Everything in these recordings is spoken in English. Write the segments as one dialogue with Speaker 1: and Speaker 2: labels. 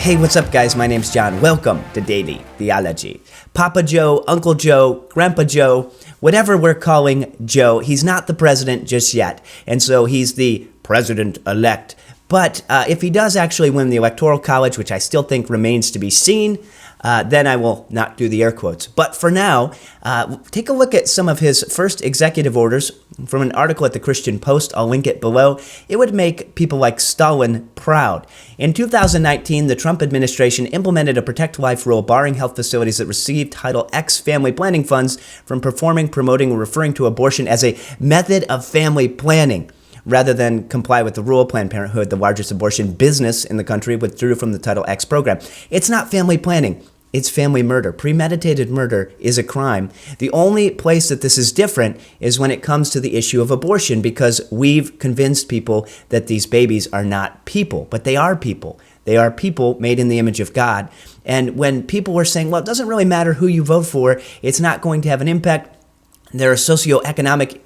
Speaker 1: Hey, what's up, guys? My name's John. Welcome to Daily Theology. Papa Joe, Uncle Joe, Grandpa Joe, whatever we're calling Joe, he's not the president just yet. And so he's the president-elect. But if he does actually win the Electoral College, which I still think remains to be seen, then I will not do the air quotes. But for now, take a look at some of his first executive orders from an article at the Christian Post. I'll link it below. It would make people like Stalin proud. In 2019, the Trump administration implemented a Protect Life rule barring health facilities that received Title X family planning funds from performing, promoting, or referring to abortion as a method of family planning. Rather than comply with the rule, Planned Parenthood, the largest abortion business in the country, withdrew from the Title X program. It's not family planning. It's family murder. Premeditated murder is a crime. The only place that this is different is when it comes to the issue of abortion, because we've convinced people that these babies are not people, but they are people. They are people made in the image of God. And when people were saying, well, it doesn't really matter who you vote for, it's not going to have an impact, there are socioeconomic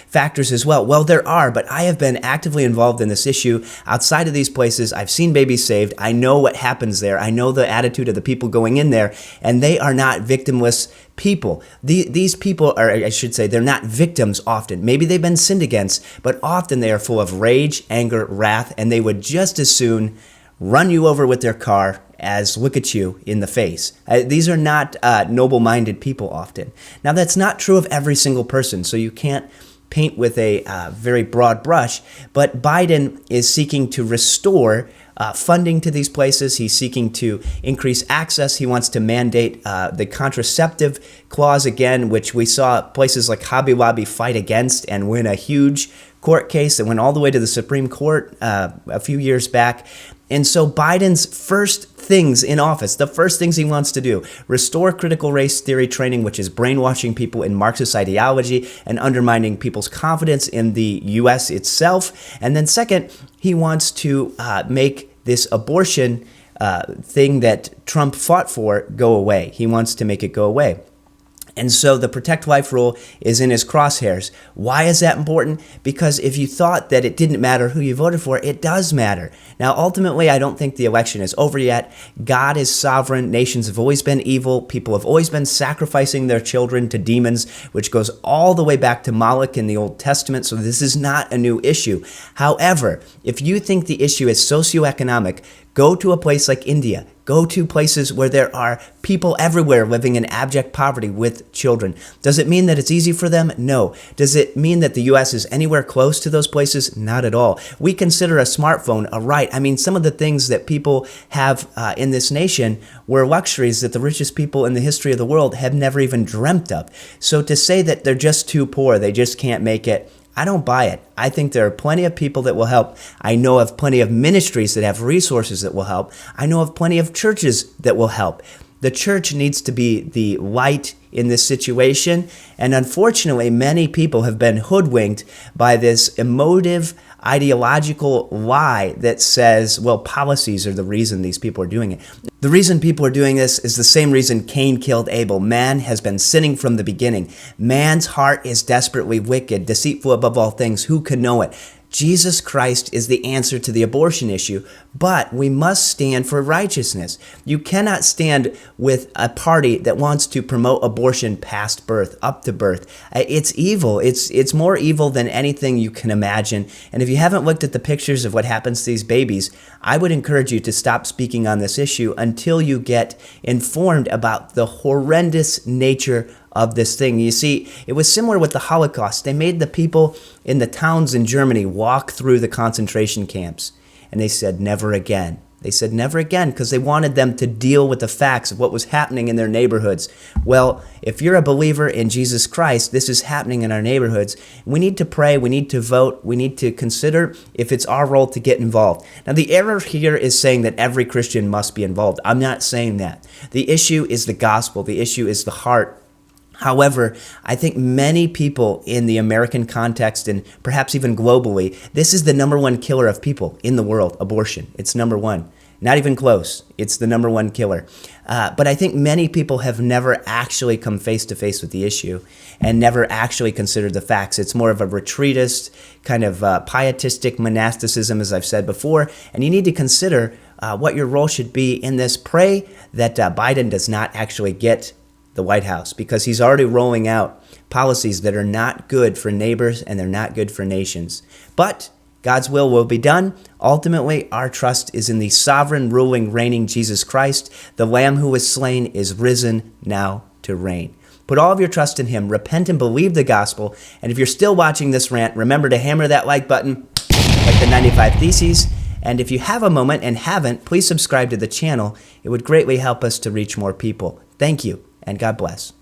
Speaker 1: factors as well. Well, there are, but I have been actively involved in this issue outside of these places. I've seen babies saved. I know what happens there. I know the attitude of the people going in there, and they are not victimless people. These people are, I should say, they're not victims often. Maybe they've been sinned against, but often they are full of rage, anger, wrath, and they would just as soon run you over with their car as look at you in the face. These are not noble-minded people often. Now, that's not true of every single person, so you can't paint with a very broad brush, but Biden is seeking to restore funding to these places. He's seeking to increase access. He wants to mandate the contraceptive clause again, which we saw places like Hobby Lobby fight against and win a huge court case that went all the way to the Supreme Court a few years back. And so Biden's first things in office, the first things he wants to do, restore critical race theory training, which is brainwashing people in Marxist ideology and undermining people's confidence in the U.S. itself. And then second, he wants to make this abortion thing that Trump fought for go away. He wants to make it go away. And so the Protect Life rule is in his crosshairs. Why is that important? Because if you thought that it didn't matter who you voted for, it does matter. Now, ultimately, I don't think the election is over yet. God is sovereign. Nations have always been evil. People have always been sacrificing their children to demons, which goes all the way back to Moloch in the Old Testament. So this is not a new issue. However, if you think the issue is socioeconomic, go to a place like India. Go to places where there are people everywhere living in abject poverty with children. Does it mean that it's easy for them? No. Does it mean that the U.S. is anywhere close to those places? Not at all. We consider a smartphone a right. I mean, some of the things that people have in this nation were luxuries that the richest people in the history of the world have never even dreamt of. So to say that they're just too poor, they just can't make it, I don't buy it. I think there are plenty of people that will help. I know of plenty of ministries that have resources that will help. I know of plenty of churches that will help. The church needs to be the light in this situation. And unfortunately, many people have been hoodwinked by this emotive, ideological lie that says, well, policies are the reason these people are doing it. The reason people are doing this is the same reason Cain killed Abel. Man has been sinning from the beginning. Man's heart is desperately wicked, deceitful above all things. Who can know it? Jesus Christ is the answer to the abortion issue, but we must stand for righteousness. You cannot stand with a party that wants to promote abortion past birth, up to birth. It's evil. It's more evil than anything you can imagine. And if you haven't looked at the pictures of what happens to these babies, I would encourage you to stop speaking on this issue until you get informed about the horrendous nature of this thing. You see, it was similar with the Holocaust. They made the people in the towns in Germany walk through the concentration camps, and they said never again. They said never again because they wanted them to deal with the facts of what was happening in their neighborhoods. Well, if you're a believer in Jesus Christ, this is happening in our neighborhoods. We need to pray. We need to vote. We need to consider if it's our role to get involved. Now, the error here is saying that every Christian must be involved. I'm not saying that. The issue is the gospel. The issue is the heart. However, I think many people in the American context and perhaps even globally, this is the number one killer of people in the world, abortion. It's number one. Not even close. It's the number one killer. But I think many people have never actually come face to face with the issue and never actually considered the facts. It's more of a retreatist, kind of pietistic monasticism, as I've said before. And you need to consider what your role should be in this. Pray that Biden does not actually get the White House, because he's already rolling out policies that are not good for neighbors and they're not good for nations. But God's will be done. Ultimately, our trust is in the sovereign, ruling, reigning Jesus Christ. The Lamb who was slain is risen now to reign. Put all of your trust in him. Repent and believe the gospel. And if you're still watching this rant, remember to hammer that like button, like the 95 Theses. And if you have a moment and haven't, please subscribe to the channel. It would greatly help us to reach more people. Thank you, and God bless.